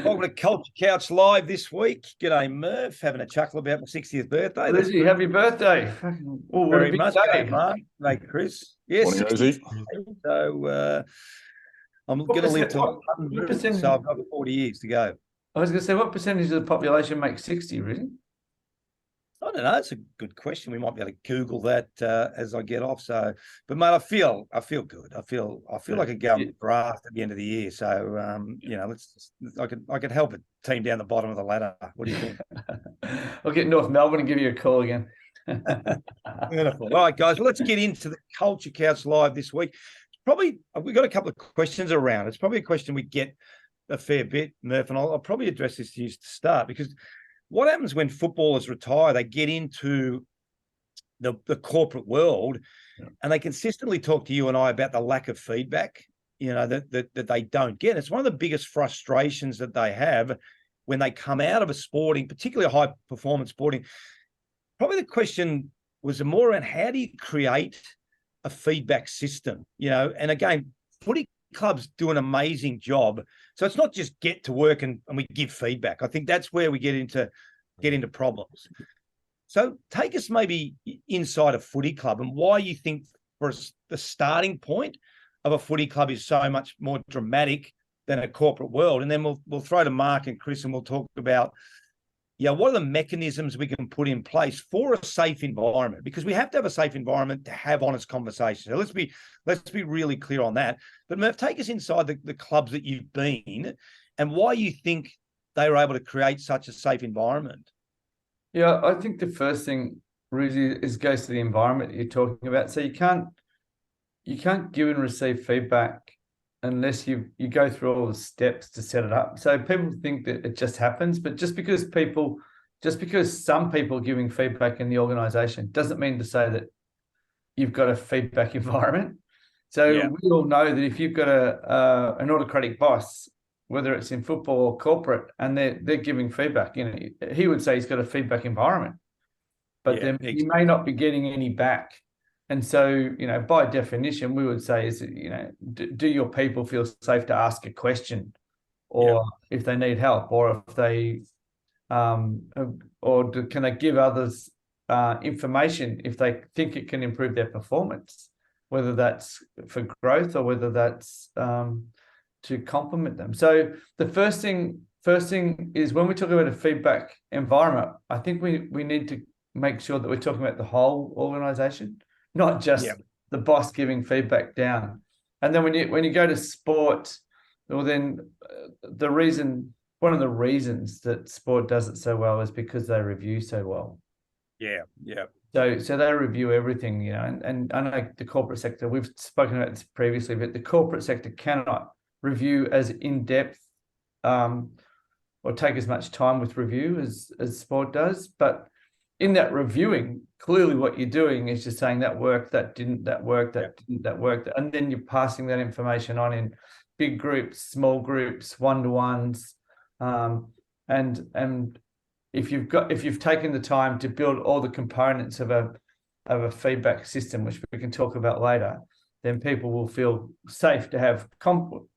Welcome to Culture Couch Live this week. G'day, Murph. Having a chuckle about my 60th birthday. That's happy birthday. Oh, what very a big much. day. G'day, Mark. G'day, Chris. Yes, Morning, Rosie. so I'm going to live till I'm 100, so I've got 40 years to go. I was going to say, what percentage of the population makes 60, really? I don't know. It's a good question. We might be able to Google that as I get off. So, but mate, I feel good. I feel like I go and draft at the end of the year. So, I could help a team down the bottom of the ladder. What do you think? I'll get North Melbourne and give you a call again. Beautiful. All right, guys. Well, let's get into the Culture Couch Live this week. Probably we've got a couple of questions around. It's probably a question we get a fair bit, Murph, and I'll probably address this to you to start, because what happens when footballers retire? They get into the corporate world, and they consistently talk to you and I about the lack of feedback, that they don't get. It's one of the biggest frustrations that they have when they come out of a sporting, particularly a high-performance sporting. Probably the question was more around how do you create a feedback system, and again, footy clubs do an amazing job. So it's not just get to work and we give feedback. I think that's where we get into problems. So take us maybe inside a footy club and why you think for the starting point of a footy club is so much more dramatic than a corporate world. And then we'll throw to Mark and Chris and we'll talk about what are the mechanisms we can put in place for a safe environment? Because we have to have a safe environment to have honest conversations. So let's be really clear on that. But Murph, take us inside the clubs that you've been and why you think they were able to create such a safe environment. Yeah, I think the first thing really goes to the environment that you're talking about. So you can't give and receive feedback unless you go through all the steps to set it up. So people think that it just happens, but just because some people are giving feedback in the organization doesn't mean to say that you've got a feedback environment. So we all know that if you've got an autocratic boss, whether it's in football or corporate, and they're giving feedback, he would say he's got a feedback environment, but then you may not be getting any back. And so, by definition, we would say do your people feel safe to ask a question, or if they need help, or if they, can they give others information if they think it can improve their performance, whether that's for growth or whether that's to complement them. So the first thing is when we talk about a feedback environment, I think we need to make sure that we're talking about the whole organization, not just the boss giving feedback down. And then when you go to sport, well, then one of the reasons that sport does it so well is because they review so well. Yeah. So they review everything, and I know the corporate sector, we've spoken about this previously, but the corporate sector cannot review as in-depth or take as much time with review as sport does. But in that reviewing, clearly what you're doing is just saying that worked, that didn't, that worked, that didn't, that worked. And then you're passing that information on in big groups, small groups, one-to-ones. And if you've taken the time to build all the components of a feedback system, which we can talk about later, then people will feel safe to have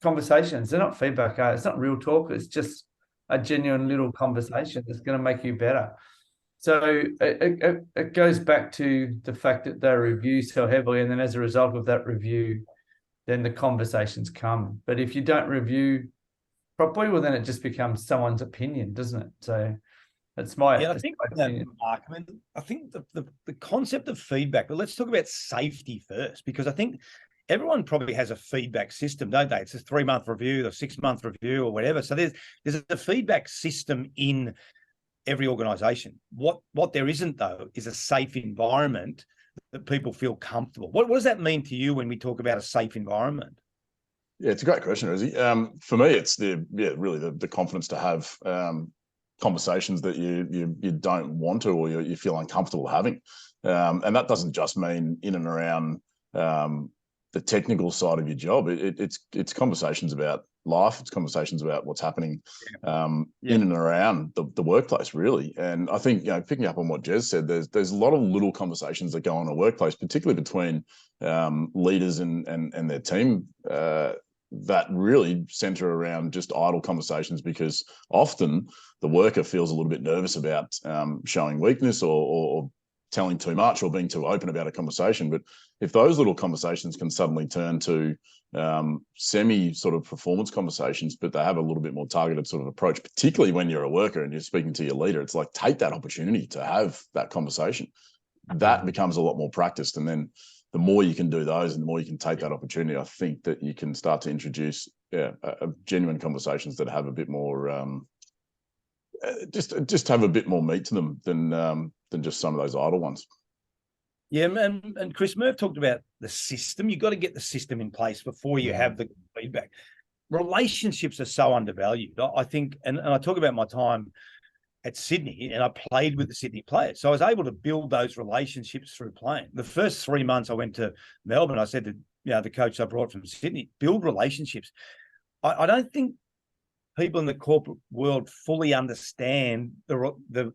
conversations. They're not feedback. It's not real talk. It's just a genuine little conversation that's going to make you better. So it goes back to the fact that they review so heavily, and then as a result of that review, then the conversations come. But if you don't review properly, well, then it just becomes someone's opinion, doesn't it? So that's my I think Mark, I think the concept of feedback, but let's talk about safety first, because I think everyone probably has a feedback system, don't they? It's a 3-month review or 6-month review or whatever. So there's a feedback system in every organization. What there isn't, though, is a safe environment that people feel comfortable. What does that mean to you when we talk about a safe environment? Yeah, it's a great question, Rosie. For me, it's really the confidence to have conversations that you don't want to, or you feel uncomfortable having, and that doesn't just mean in and around the technical side of your job. It's conversations about life. It's conversations about what's happening in and around the workplace, really. And I think, picking up on what Jez said, there's a lot of little conversations that go on in a workplace, particularly between leaders and their team that really center around just idle conversations, because often the worker feels a little bit nervous about showing weakness or telling too much or being too open about a conversation. But if those little conversations can suddenly turn to semi sort of performance conversations, but they have a little bit more targeted sort of approach, particularly when you're a worker and you're speaking to your leader, it's like, take that opportunity to have that conversation. That becomes a lot more practiced. And then the more you can do those and the more you can take that opportunity, I think that you can start to introduce genuine conversations that have a bit more, just have a bit more meat to them than just some of those idle ones. Yeah, and Chris Murph talked about the system. You've got to get the system in place before you have the feedback. Relationships are so undervalued, I think, and I talk about my time at Sydney, and I played with the Sydney players. So I was able to build those relationships through playing. The first 3 months I went to Melbourne, I said to the coach I brought from Sydney, build relationships. I don't think people in the corporate world fully understand the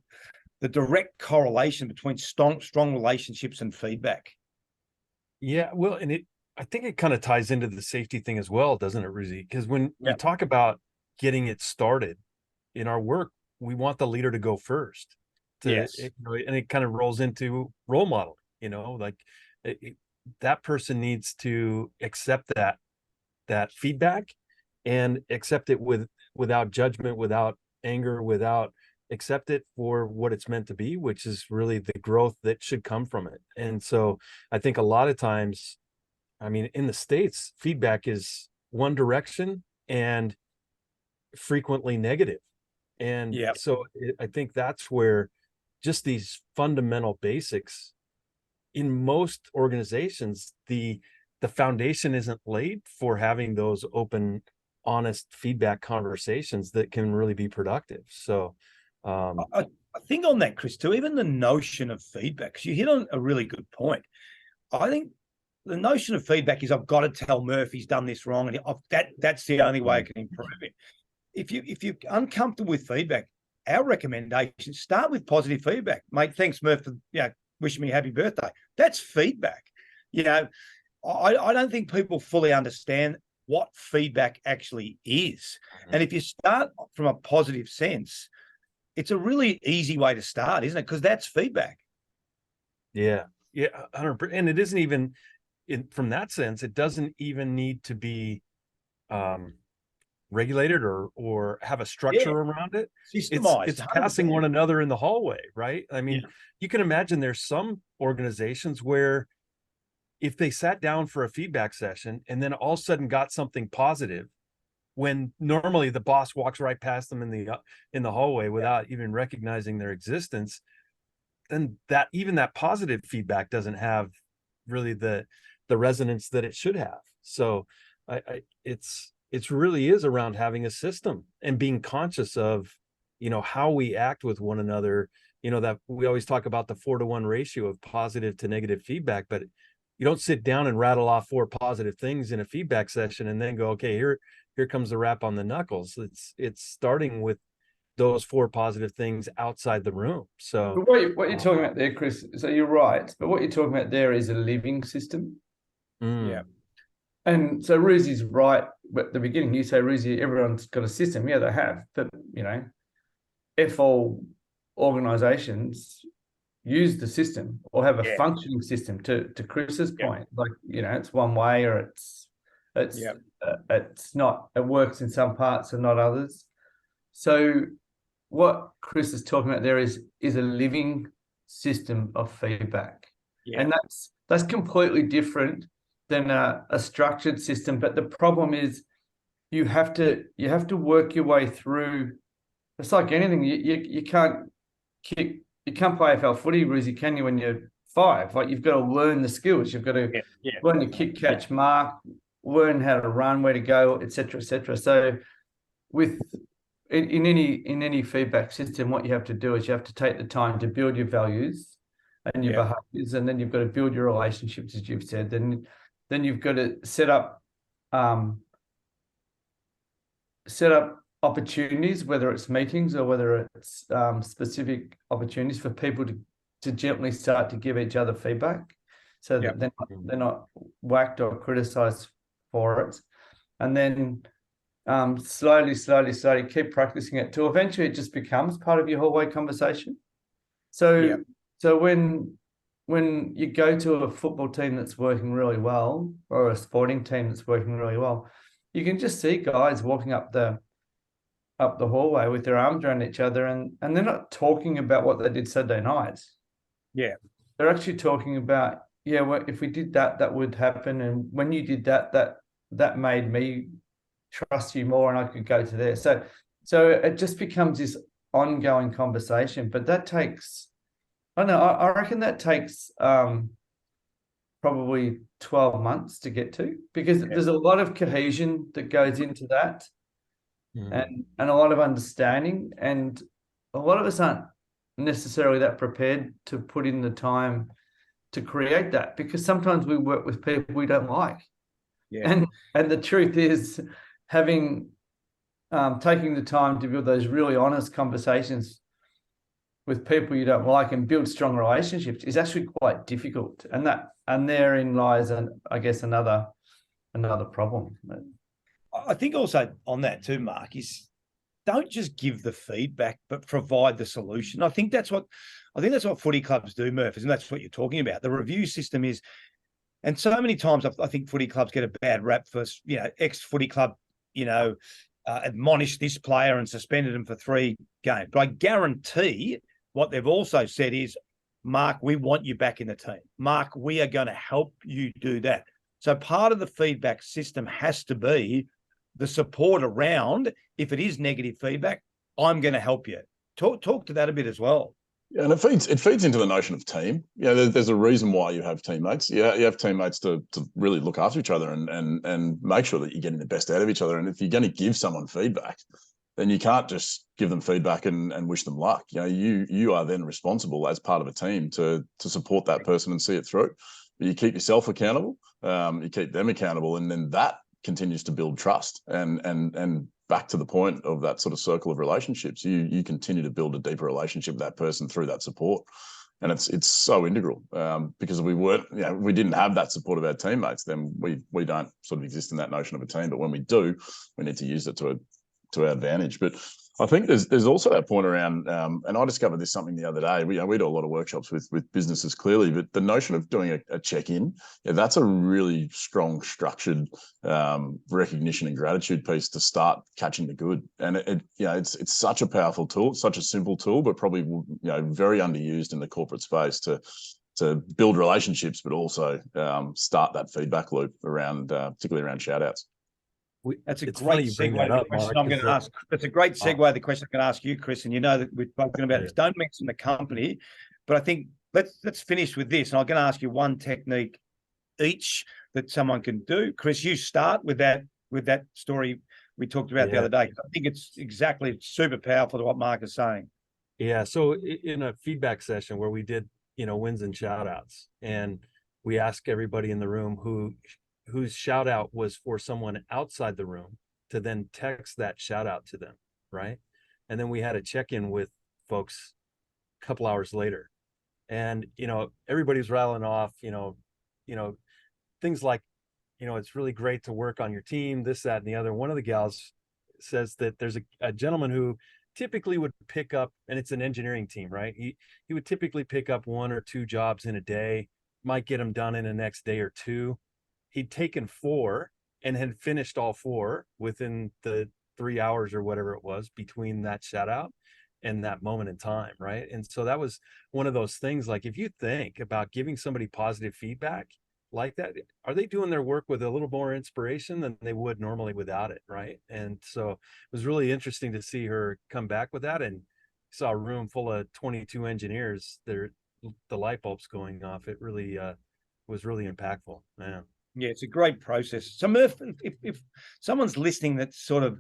direct correlation between strong relationships and feedback. Yeah, well, and I think it kind of ties into the safety thing as well, doesn't it, Ruzi? Because when you talk about getting it started in our work, we want the leader to go first. And it kind of rolls into role model. Like that person needs to accept that feedback and accept it without judgment, without anger, accept it for what it's meant to be, which is really the growth that should come from it. And so I think a lot of times, I mean, in the States, feedback is one direction and frequently negative. And so I think that's where just these fundamental basics in most organizations, the foundation isn't laid for having those open, honest feedback conversations that can really be productive. So I think on that, Chris, too, even the notion of feedback, because you hit on a really good point. I think the notion of feedback is I've got to tell Murph he's done this wrong, and that's the only way I can improve it. If you're uncomfortable with feedback, our recommendation, start with positive feedback. Mate, thanks, Murph, for wishing me happy birthday. That's feedback. I don't think people fully understand what feedback actually is. And if you start from a positive sense, it's a really easy way to start, isn't it? Because that's feedback. Yeah, 100%. And it isn't even from that sense, it doesn't even need to be regulated or have a structure around it. Systemized. It's passing one another in the hallway, right? I mean, you can imagine there's some organizations where if they sat down for a feedback session and then all of a sudden got something positive, when normally the boss walks right past them in the hallway without even recognizing their existence, then that positive feedback doesn't have really the resonance that it should have. So it's really is around having a system and being conscious of, how we act with one another. That we always talk about the 4-to-1 ratio of positive to negative feedback, but you don't sit down and rattle off 4 positive things in a feedback session and then go, okay, here comes the rap on the knuckles. It's starting with those 4 positive things outside the room. So what you're talking about there, Chris, so you're right, but what you're talking about there is a living system. Yeah. And so Ruzi's right at the beginning. You say, Ruzi, everyone's got a system. Yeah, they have. But, if all organizations use the system or have a functioning system, to Chris's point, like, it's one way or it's not, it works in some parts and not others. So what Chris is talking about there is a living system of feedback. Yeah. And that's completely different than a structured system. But the problem is you have to work your way through. It's like anything. You can't play AFL footy, Ruzi, can you, when you're 5? Like, you've got to learn the skills. You've got to learn your kick, catch, mark, learn how to run, where to go, etc., etc. So in any feedback system, what you have to do is you have to take the time to build your values and your behaviors, and then you've got to build your relationships, as you've said. Then you've got to set up opportunities, whether it's meetings or whether it's specific opportunities for people to gently start to give each other feedback, so that they're not whacked or criticized for it. and then slowly keep practicing it till eventually it just becomes part of your hallway conversation. So so when you go to a football team that's working really well, or a sporting team that's working really well, you can just see guys walking up the hallway with their arms around each other, and they're not talking about what they did Saturday night. Yeah. They're actually talking about, well, if we did that, that would happen. And when you did that, that made me trust you more, and I could go to there. So it just becomes this ongoing conversation. But that takes, I don't know, I reckon that takes probably 12 months to get to, because there's a lot of cohesion that goes into that. And a lot of understanding, and a lot of us aren't necessarily that prepared to put in the time to create that, because sometimes we work with people we don't like. And the truth is, having taking the time to build those really honest conversations with people you don't like and build strong relationships is actually quite difficult, and therein lies, I guess, another problem. I think also on that too, Mark, is don't just give the feedback, but provide the solution. I think that's what footy clubs do, Murph, and that's what you're talking about. The review system is, and so many times I think footy clubs get a bad rap for, ex-footy club, admonished this player and suspended him for 3 games. But I guarantee what they've also said is, Mark, we want you back in the team. Mark, we are going to help you do that. So part of the feedback system has to be the support around, if it is negative feedback, I'm going to help you. Talk to that a bit as well. Yeah, and it feeds into the notion of team. There's a reason why you have teammates. You have teammates to really look after each other and make sure that you're getting the best out of each other. And if you're going to give someone feedback, then you can't just give them feedback and wish them luck. You are then responsible as part of a team to support that person and see it through. But you keep yourself accountable, you keep them accountable, and then that continues to build trust. And back to the point of that sort of circle of relationships, you continue to build a deeper relationship with that person through that support. And it's so integral, because if we didn't have that support of our teammates, then we don't sort of exist in that notion of a team. But when we do, we need to use it to our advantage. But I think there's also that point around, and I discovered this something the other day. We do a lot of workshops with businesses, clearly, but the notion of doing a check-in, that's a really strong, structured recognition and gratitude piece to start catching the good. And it's such a powerful tool, such a simple tool, but probably very underused in the corporate space to build relationships, but also start that feedback loop around, particularly around shout-outs. That's a great segue to the question I'm going to ask. That's a great segue. The question I'm going to ask you, Chris, and that we've spoken about this. Don't mention the company, but I think let's finish with this. And I'm going to ask you one technique each that someone can do. Chris, you start with that story we talked about the other day. I think it's super powerful to what Mark is saying. Yeah. So in a feedback session where we did, wins and shout outs, and we asked everybody in the room whose shout out was for someone outside the room to then text that shout out to them. Right. And then we had a check-in with folks a couple hours later, and, everybody's rattling off, things like, it's really great to work on your team, this, that, and the other. One of the gals says that there's a gentleman who typically would pick up, and it's an engineering team, right? He would typically pick up 1 or 2 jobs in a day, might get them done in the next day or 2. He'd taken 4 and had finished all 4 within the 3 hours or whatever it was between that shout out and that moment in time. Right. And so that was one of those things, like, if you think about giving somebody positive feedback like that, are they doing their work with a little more inspiration than they would normally without it? Right. And so it was really interesting to see her come back with that, and saw a room full of 22 engineers, the light bulbs going off. It really was really impactful. Man. Yeah, it's a great process. So Murph, if someone's listening that's sort of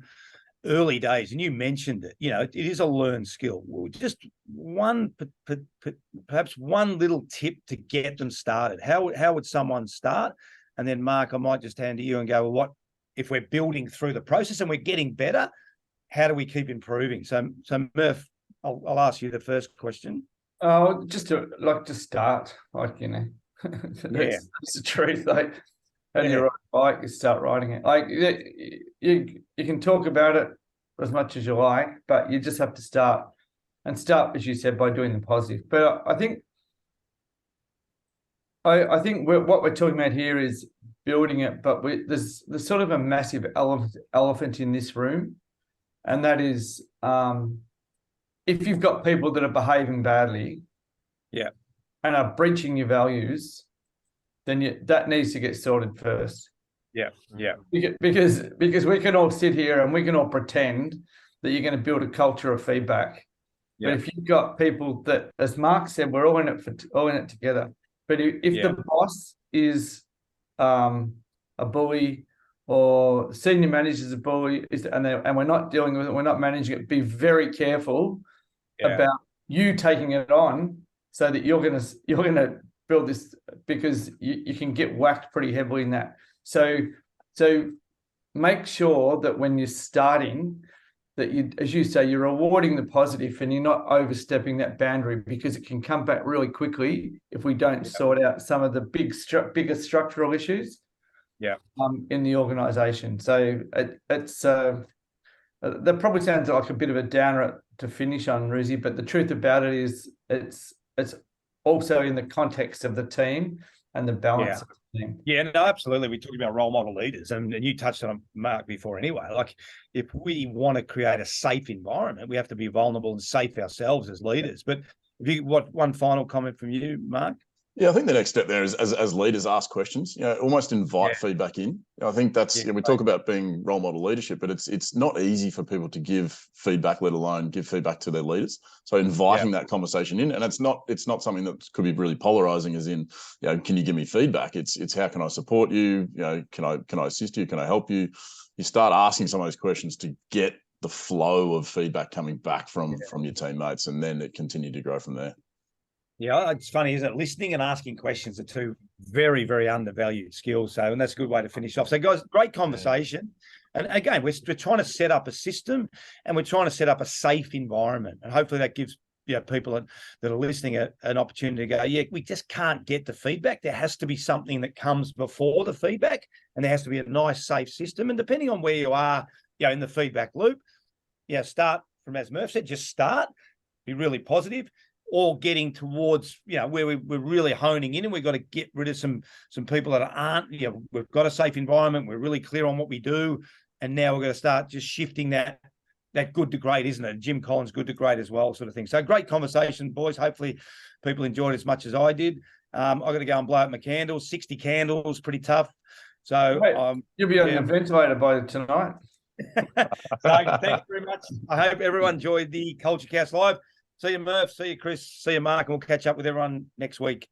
early days, and you mentioned it, it is a learned skill. Just perhaps one little tip to get them started. How would someone start? And then Mark, I might just hand to you and go, well, what if we're building through the process and we're getting better? How do we keep improving? So Murph, I'll ask you the first question. Oh, just to start, That's the truth. and Yeah. you ride a bike, you start riding it. Like you can talk about it as much as you like, but you just have to start, as you said, by doing the positive. But I think what we're talking about here is building it, but there's sort of a massive elephant in this room, and that is if you've got people that are behaving badly, Yeah, and are breaching your values, then that needs to get sorted first. yeah. Because we can all sit here and we can all pretend that you're going to build a culture of feedback. Yeah. But if you've got people that, as Mark said, we're all in it together. But if Yeah. the boss is a bully, or senior manager's a bully, and we're not dealing with it, we're not managing it, be very careful about you taking it on, so that you're gonna build this, because you can get whacked pretty heavily in that. So make sure that when you're starting, that you, as you say, you're rewarding the positive and you're not overstepping that boundary, because it can come back really quickly if we don't sort out some of the bigger structural issues in the organization. So it's that probably sounds like a bit of a downer to finish on, Ruzi, but the truth about it is it's also in the context of the team and the balance of the team. Yeah, no, absolutely. We talked about role model leaders, and you touched on Mark before anyway. Like, if we want to create a safe environment, we have to be vulnerable and safe ourselves as leaders. But one final comment from you, Mark? Yeah, I think the next step there is, as leaders, ask questions. Almost invite feedback in. I think that's we talk about being role model leadership, but it's not easy for people to give feedback, let alone give feedback to their leaders. So inviting that conversation in, and it's not something that could be really polarizing, as in, can you give me feedback? It's how can I support you? Can I assist you? Can I help you? You start asking some of those questions to get the flow of feedback coming back from your teammates, and then it continue to grow from there. Yeah, it's funny, isn't it? Listening and asking questions are two very, very undervalued skills. So, and that's a good way to finish off. So, guys, great conversation. And again, we're trying to set up a system, and we're trying to set up a safe environment. And hopefully that gives people that are listening an opportunity to go, we just can't get the feedback. There has to be something that comes before the feedback, and there has to be a nice, safe system. And depending on where you are, in the feedback loop, start from, as Murph said, just start, be really positive. Or getting towards, where we're really honing in, and we've got to get rid of some people that aren't, we've got a safe environment. We're really clear on what we do. And now we're going to start just shifting that good to great, isn't it? Jim Collins, good to great as well, sort of thing. So great conversation, boys. Hopefully people enjoyed it as much as I did. I've got to go and blow out my candles, 60 candles, pretty tough. So you'll be on the ventilator by tonight. So thanks very much. I hope everyone enjoyed the Culture Cast Live. See you, Murph. See you, Chris. See you, Mark. And we'll catch up with everyone next week.